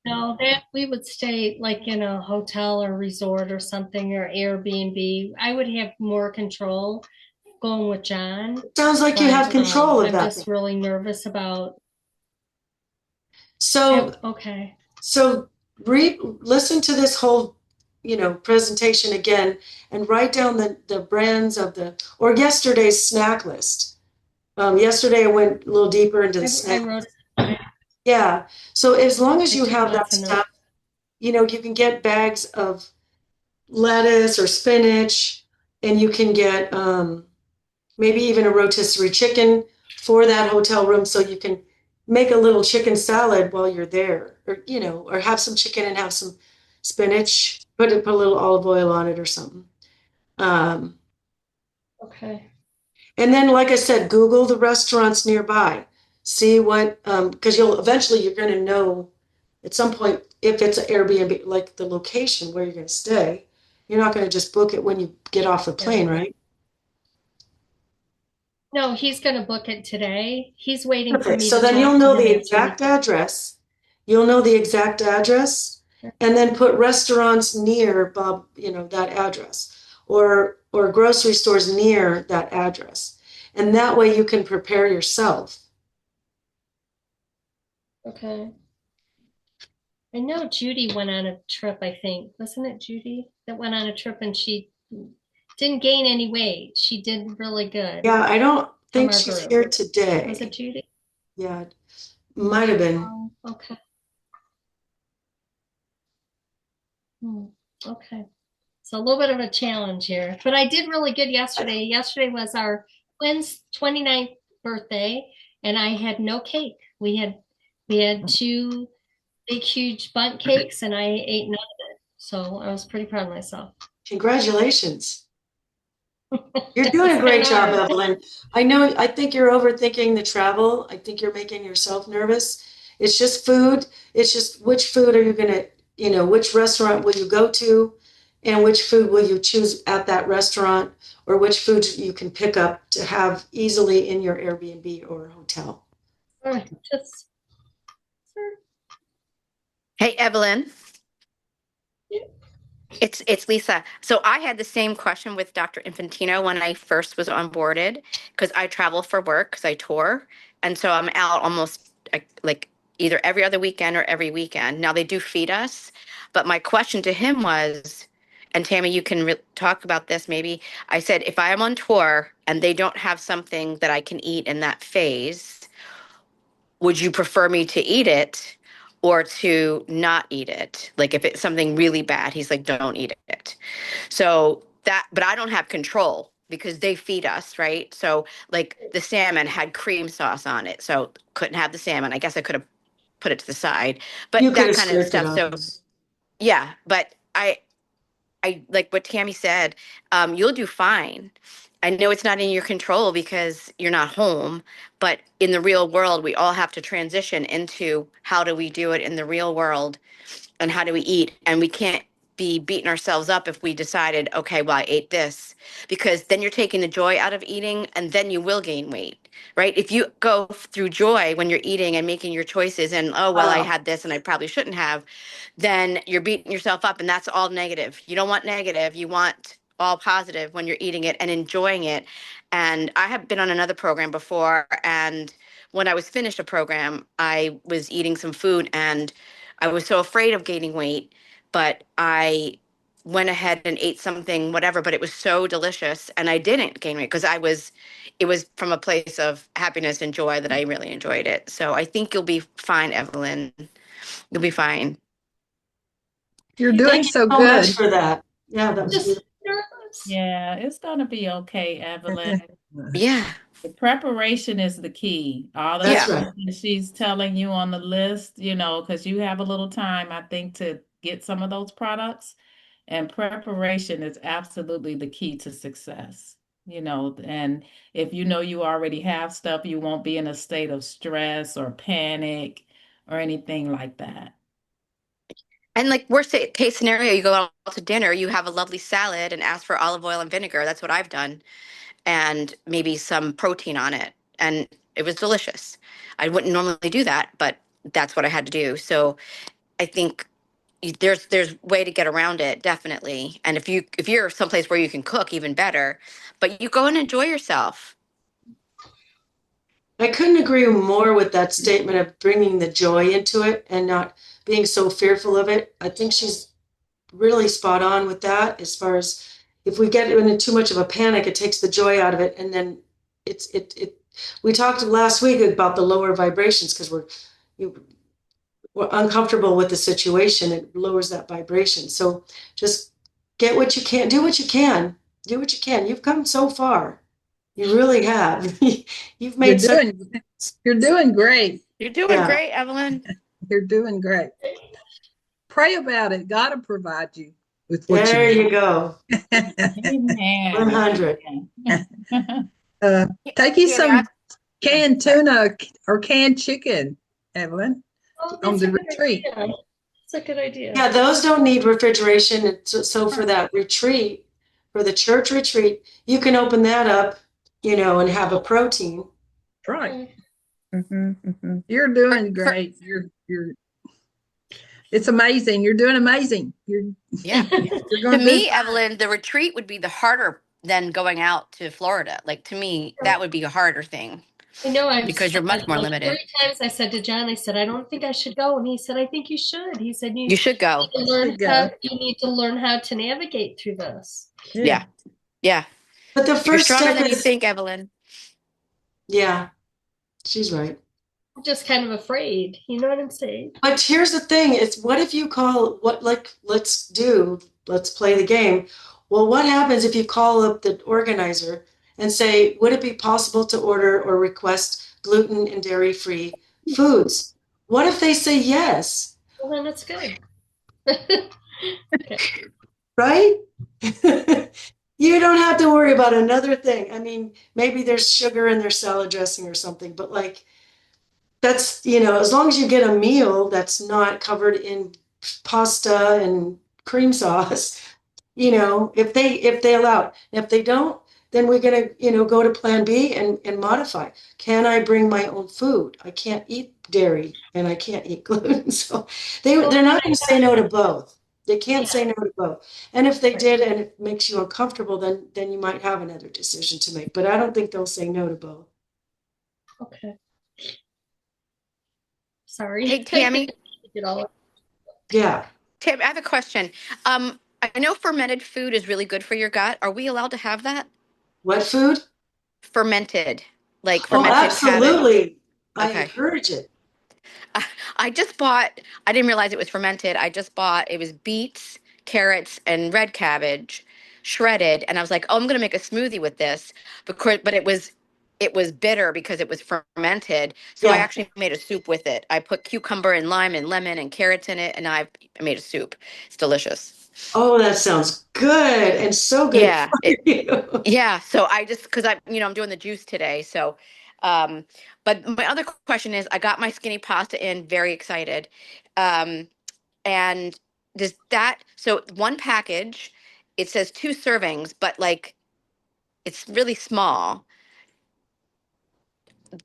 No, that we would stay like in a hotel or resort or something or Airbnb. I would have more control going with John, Sounds like you have but control of I'm that. just really nervous about. So Okay. So listen to this whole, presentation again and write down the brands of or yesterday's snack list. Yesterday I went a little deeper into the I snack. wrote it. Yeah. So as long as I you took have that lots of notes. stuff, you can get bags of lettuce or spinach, and you can get maybe even a rotisserie chicken for that hotel room so you can make a little chicken salad while you're there, or have some chicken and have some spinach, put a little olive oil on it or something. Um, Okay. and then, like I said, Google the restaurants nearby. See what, because you're going to know at some point if it's an Airbnb, like the location where you're going to stay. You're not going to just book it when you get off the Yeah. plane, right? No, he's going to book it today. He's waiting for Perfect. me So to then you'll talk to know him the after we. exact address. You'll know the exact address, and then put restaurants near Bob, that address, or grocery stores near that address. And that way you can prepare yourself. Okay. I know Judy went on a trip, I think. Wasn't it Judy that went on a trip and she didn't gain any weight? She did really good Yeah, I don't from think our she's group. here Was it today. Judy? Yeah, might have been. Oh, okay. Hmm. Okay. So a little bit of a challenge here, but I did really good yesterday. Yesterday was our twins' 29th birthday, and I had no cake. We had two big, huge bundt cakes, and I ate none of it. So I was pretty proud of myself. Congratulations. You're doing a It's kind great of job, hard. Evelyn. I think you're overthinking the travel. I think you're making yourself nervous. It's just food. It's just which food are you going to, which restaurant will you go to, and which food will you choose at that restaurant, or which foods you can pick up to have easily in your Airbnb or hotel. All right, just Hey, Evelyn. It's Lisa. So I had the same question with Dr. Infantino when I first was onboarded because I travel for work because I tour, and so I'm out almost like either every other weekend or every weekend. Now they do feed us, but my question to him was, and Tammy, you can talk about this maybe. I said if I am on tour and they don't have something that I can eat in that phase, would you prefer me to eat it or to not eat it? Like if it's something really bad, he's like, don't eat it. So that, but I don't have control because they feed us, right? So like the salmon had cream sauce on it, so couldn't have the salmon. I guess I could have put it to the side, but You could that have kind of scraped it stuff. off. So yeah, but I like what Tammy said. You'll do fine. I know it's not in your control because you're not home, but in the real world, we all have to transition into how do we do it in the real world and how do we eat? And we can't be beating ourselves up if we decided, okay, well, I ate this, because then you're taking the joy out of eating and then you will gain weight, right? If you go through joy when you're eating and making your choices and, oh, well, I Wow. had this and I probably shouldn't have, then you're beating yourself up and that's all negative. You don't want negative. You want all positive when you're eating it and enjoying it. And I have been on another program before, and when I was finished a program, I was eating some food and I was so afraid of gaining weight, but I went ahead and ate something, whatever, but it was so delicious and I didn't gain weight because it was from a place of happiness and joy that I really enjoyed it. So I think you'll be fine, Evelyn. You'll be fine. You're Thank doing you so so much good. for that. Yeah, that was Just beautiful. nervous. Yeah, it's gonna be okay, Evelyn. Yeah. The preparation is the key. All of the That's Yeah. right. things that she's telling you on the list, because you have a little time, I think, to get some of those products. And preparation is absolutely the key to success. And if you know you already have stuff, you won't be in a state of stress or panic or anything like that. And like case scenario, you go out to dinner, you have a lovely salad and ask for olive oil and vinegar. That's what I've done. And maybe some protein on it. And it was delicious. I wouldn't normally do that, but that's what I had to do. So I think there's way to get around it, definitely. And if you're someplace where you can cook, even better. But you go and enjoy yourself. I couldn't agree more with that statement of bringing the joy into it and not being so fearful of it. I think she's really spot on with that as far as if we get into too much of a panic, it takes the joy out of it. And then we talked last week about the lower vibrations because we're uncomfortable with the situation. It lowers that vibration. So just get what you can, do what you can, do what you can. You've come so far. You really have. You've You're made such, doing you're doing great. You're doing yeah. great, Evelyn. You're doing great. Pray about it. God will provide you with what you There need. you go. Amen. 100. Amen. Take you Tammy, I, some canned tuna or canned chicken, Evelyn, Oh, on that's a the good retreat. idea. That's a good idea. Yeah, those don't need refrigeration. So for that retreat, for the church retreat, you can open that up, and have a protein. Right. Okay. You're doing great. You're it's amazing. You're doing amazing. yeah. You're To going to do me, fine. Evelyn, the retreat would be the harder than going out to Florida. Like to me, that would be a harder thing I know I've because you're said much more like limited. 3 times I said to John, I said, I don't think I should go. And he said, I think you should. He said, You should go. need to learn To go. you need to learn how to navigate through this. Yeah. Yeah. Yeah. But the You're first stronger step than you is, think, Evelyn. yeah, she's right. I'm just kind of afraid. You know what I'm saying? But here's the thing, it's what if you call what like let's play the game. Well, what happens if you call up the organizer and say, would it be possible to order or request gluten and dairy-free foods? What if they say yes, Well, then it's good. Okay. right? You don't have to worry about another thing. I mean, maybe there's sugar in their salad dressing or something, but like that's, as long as you get a meal that's not covered in pasta and cream sauce, if they allow it. And if they don't, then we're gonna, go to plan B and modify. Can I bring my own food? I can't eat dairy and I can't eat gluten. So they're not gonna say no to both. They can't Yeah. say no to both. And if they Right. did and it makes you uncomfortable, then you might have another decision to make. But I don't think they'll say no to both. Okay. Sorry. Hey, Tammy. Get all Yeah. Tammy, I have a question. I know fermented food is really good for your gut. Are we allowed to have that? What food? Fermented, like Oh, fermented cabbage. absolutely. I Okay. encourage it. I just bought, I didn't realize it was fermented. I just bought, it was beets, carrots, and red cabbage shredded. And I was like, oh, I'm going to make a smoothie with this. But it was bitter because it was fermented. So I Yeah. actually made a soup with it. I put cucumber and lime and lemon and carrots in it. And I made a soup. It's delicious. Oh, that sounds good and so good Yeah. for you. Yeah. So I just, because I'm doing the juice today. So, um, but my other question is I got my skinny pasta in, very excited. Um, and does that, so one package, it says 2 servings, but like it's really small.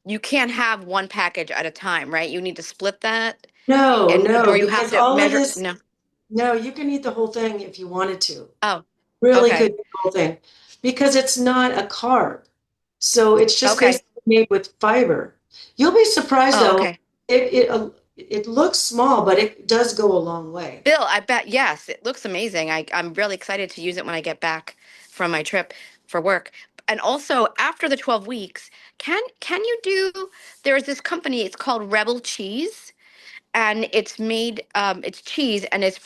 You can't have one package at a time, right? You need to split that No, and no, or you have because to all of measure. this, No. no, you can eat the whole thing if you wanted to. Oh, Really could okay. eat the whole thing because it's not a carb. So it's just Okay. basically made with fiber. You'll be surprised Oh, though. okay. It looks small, but it does go a long way. Bill, I bet, yes, it looks amazing. I'm really excited to use it when I get back from my trip for work. And also after the 12 weeks, can you do, there's this company, it's called Rebel Cheese, and it's made it's cheese, and it's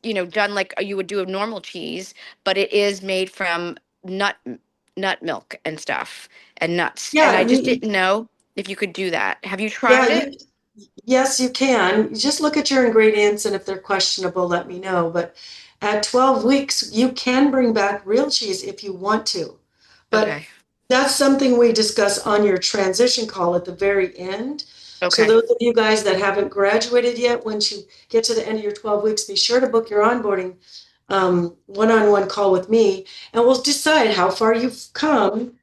done like you would do a normal cheese, but it is made from nut nut milk and stuff and nuts. And I Yeah, just didn't know if you could do that. Have you yeah, tried it? yes, you can. You just look at your ingredients, and if they're questionable, let me know. But at 12 weeks, you can bring back real cheese if you want to. But Okay. that's something we discuss on your transition call at the very end. So Okay. those of you guys that haven't graduated yet, once you get to the end of your 12 weeks, be sure to book your onboarding one-on-one call with me, and we'll decide how far you've come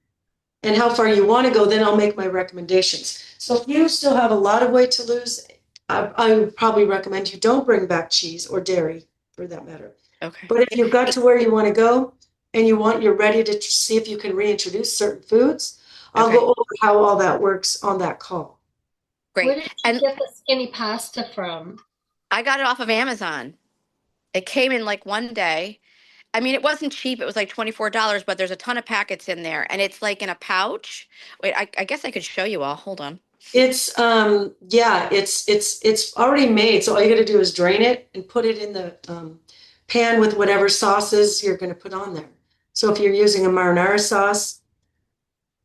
and how far you want to go, then I'll make my recommendations. So if you still have a lot of weight to lose, I would probably recommend you don't bring back cheese or dairy for that matter. Okay. But if you've got Hey, to where you want to go and you're ready to see if you can reintroduce certain foods, I'll go okay. over how all that works on that call. Where Great. did you And get the skinny pasta from? I got it off of Amazon. It came in like one day. I mean, it wasn't cheap. It was like $24, but there's a ton of packets in there, and it's like in a pouch. Wait, I guess I could show you all. Hold on. It's yeah, it's already made. So all you got to do is drain it and put it in the pan with whatever sauces you're going to put on there. So if you're using a marinara sauce,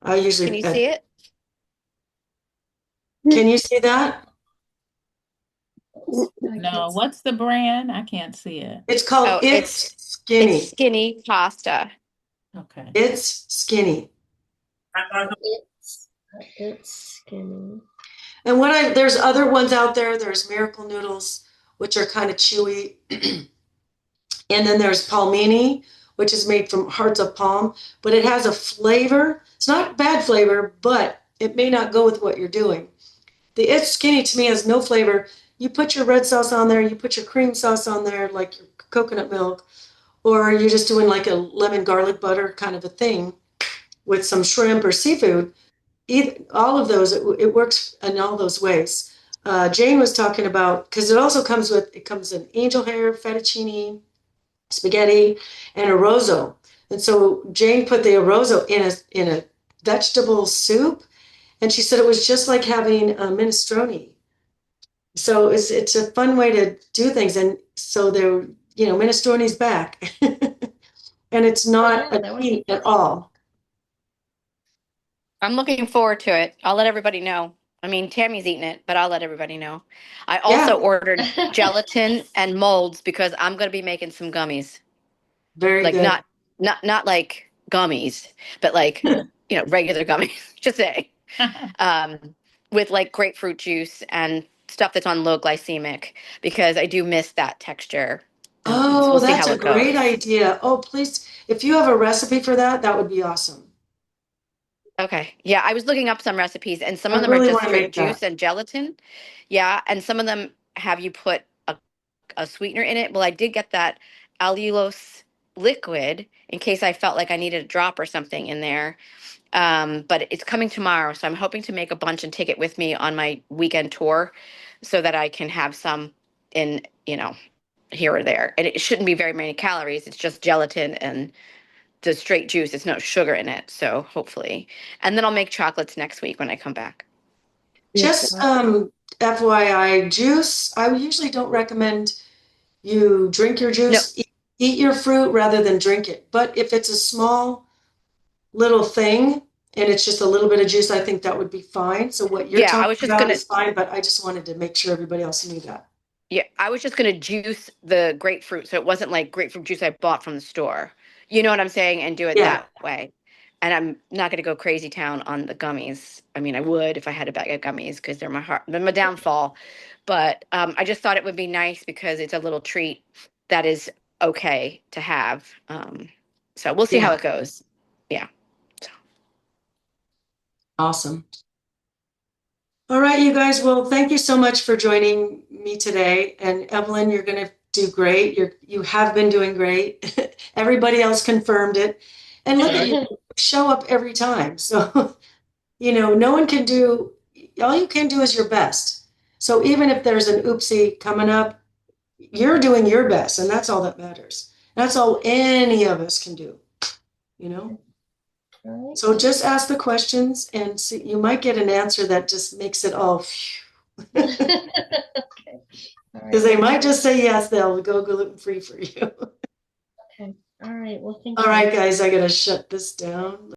I Can usually you see it? can you see that? I No, can't. what's the brand? I can't see it. It's called Oh, It's it's Skinny. skinny pasta. Okay. It's Skinny. It's it's skinny. And there's other ones out there. There's Miracle Noodles, which are kind of chewy. And then there's Palmini, which is made from hearts of palm, but it has a flavor. It's not bad flavor, but it may not go with what you're doing. The It's Skinny to me has no flavor. You put your red sauce on there, you put your cream sauce on there, like your coconut milk, or you're just doing like a lemon garlic butter kind of a thing with some shrimp or seafood. All of those, it works in all those ways. Jane was talking about, because it comes in angel hair, fettuccine, spaghetti, and a rozo. And so Jane put the rozo in a vegetable soup, and she said it was just like having a minestrone. So it's a fun way to do things, and so minestrone's back, and it's Oh not yeah, a that would be cheat at good. all. I'm looking forward to it. I'll let everybody know. I mean, Tammy's eating it, but I'll let everybody know. I Yeah, also ordered gelatin and molds because I'm going to be making some gummies. very Like good. not like gummies, but like, regular gummies, just say. Um, with like grapefruit juice and stuff that's on low glycemic because I do miss that texture. And so Oh, we'll see that's how a it great goes. idea. Oh, please, if you have a recipe for that, that would be awesome. Okay. Yeah, I was looking up some recipes and some I of them are really want just to straight make that. juice and gelatin. Yeah, and some of them have you put a sweetener in it. Well, I did get that allulose liquid in case I felt like I needed a drop or something in there. But it's coming tomorrow, so I'm hoping to make a bunch and take it with me on my weekend tour so that I can have some in, here or there. And it shouldn't be very many calories. It's just gelatin and the straight juice. It's no sugar in it. So hopefully. And then I'll make chocolates next week when I come back. Just FYI, juice, I usually don't recommend you drink your No, juice, eat your fruit rather than drink it. But if it's a small little thing and it's just a little bit of juice, I think that would be fine. So what you're yeah, talking about is fine, but I just wanted to make sure everybody else knew that. I was just gonna juice the grapefruit so it wasn't like grapefruit juice I bought from the store. You know what I'm saying? And do it Yeah. that way. and I'm not going to go crazy town on the gummies. I mean, I would if I had a bag of gummies because they're my downfall. But I just thought it would be nice because it's a little treat that is okay to have. So we'll see how Yeah. it goes. Yeah. Awesome. All right, you guys. Well, thank you so much for joining me today. And Evelyn, you're going to do great. You have been doing great. Everybody else confirmed it. And look at you, show up every time. So, no one can do, all you can do is your best. So even if there's an oopsie coming up, you're doing your best, and that's all that matters. That's all any of us can do, you know? All So just ask the questions and see, you might get an answer that just makes it all right. because Okay. All right. they might just say yes, they'll go gluten-free for you. Okay. All right. Well, thank All you. right, guys, I gotta shut this down.